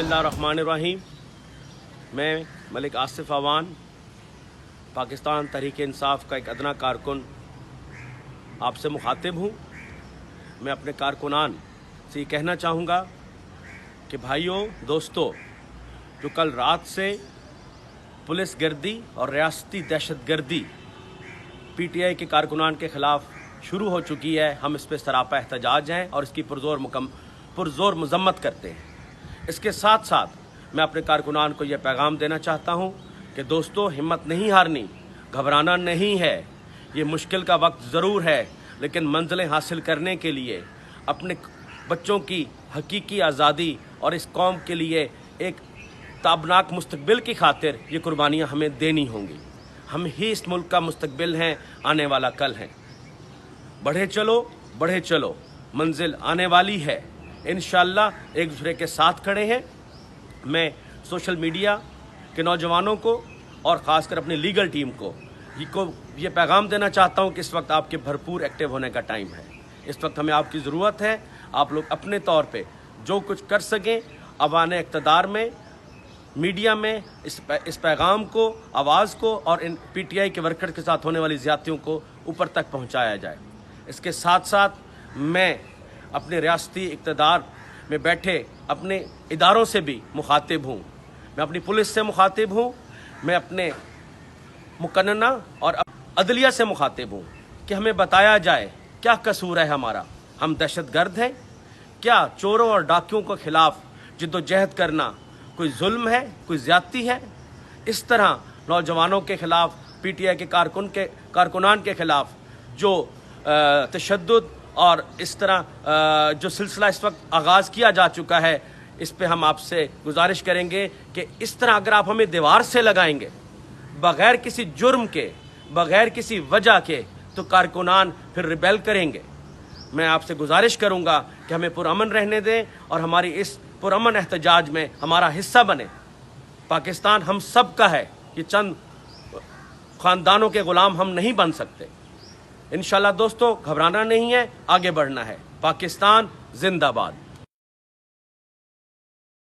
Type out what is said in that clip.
बिस्मिल्लाहिर्रहमानिर्रहीम। मैं मलिक आसिफ अवान, पाकिस्तान तहरीक इंसाफ का एक अदना कारकुन आपसे मुखातिब हूँ। मैं अपने कारकुनान से ये कहना चाहूँगा कि भाइयों दोस्तों, जो कल रात से पुलिस गर्दी और रियासती दहशत गर्दी PTI के कारकुनान के ख़िलाफ़ शुरू हो चुकी है, हम इस पर सरापा एहतजाज हैं और इसकी पुरज़ोर मज़म्मत करते हैं। इसके साथ साथ मैं अपने कारकुनान को यह पैगाम देना चाहता हूँ कि दोस्तों, हिम्मत नहीं हारनी, घबराना नहीं है। ये मुश्किल का वक्त ज़रूर है, लेकिन मंजिलें हासिल करने के लिए अपने बच्चों की हकीकी आज़ादी और इस कौम के लिए एक ताबनाक मुस्तकबिल की खातिर ये कुर्बानियाँ हमें देनी होंगी। हम ही इस मुल्क का मुस्तकबिल हैं, आने वाला कल हैं। बढ़े चलो, मंजिल आने वाली है। इंशाअल्लाह एक दूसरे के साथ खड़े हैं। मैं सोशल मीडिया के नौजवानों को और ख़ासकर अपनी लीगल टीम को ये पैगाम देना चाहता हूं कि इस वक्त आपके भरपूर एक्टिव होने का टाइम है। इस वक्त हमें आपकी ज़रूरत है। आप लोग अपने तौर पे जो कुछ कर सकें, अवान इक़्तिदार में, मीडिया में इस पैगाम को, आवाज़ को और इन PTI के वर्कर के साथ होने वाली ज़्यादतियों को ऊपर तक पहुँचाया जाए। इसके साथ साथ मैं अपने रियासती इक़्तिदार में बैठे अपने इदारों से भी मुखातिब हूँ। मैं अपनी पुलिस से मुखातिब हूँ, मैं अपने मुकन्नना और अदलिया से मुखातिब हूँ कि हमें बताया जाए क्या कसूर है हमारा। हम दहशतगर्द हैं क्या? चोरों और डाकियों के ख़िलाफ़ जिद्दोजहद करना कोई जुल्म है, कोई ज़्यादती है? इस तरह नौजवानों के ख़िलाफ़, PTI के कारकुनान के ख़िलाफ़ जो तशद्दुद और इस तरह जो सिलसिला इस वक्त आगाज़ किया जा चुका है, इस पे हम आपसे गुजारिश करेंगे कि इस तरह अगर आप हमें दीवार से लगाएंगे बग़ैर किसी जुर्म के, बग़ैर किसी वजह के, तो कारकुनान फिर रिबेल करेंगे। मैं आपसे गुजारिश करूंगा कि हमें पुरअमन रहने दें और हमारी इस पुरअमन एहतजाज में हमारा हिस्सा बने। पाकिस्तान हम सब का है, ये चंद ख़ानदानों के ग़ुलाम हम नहीं बन सकते। इंशाअल्लाह दोस्तों, घबराना नहीं है, आगे बढ़ना है। पाकिस्तान जिंदाबाद।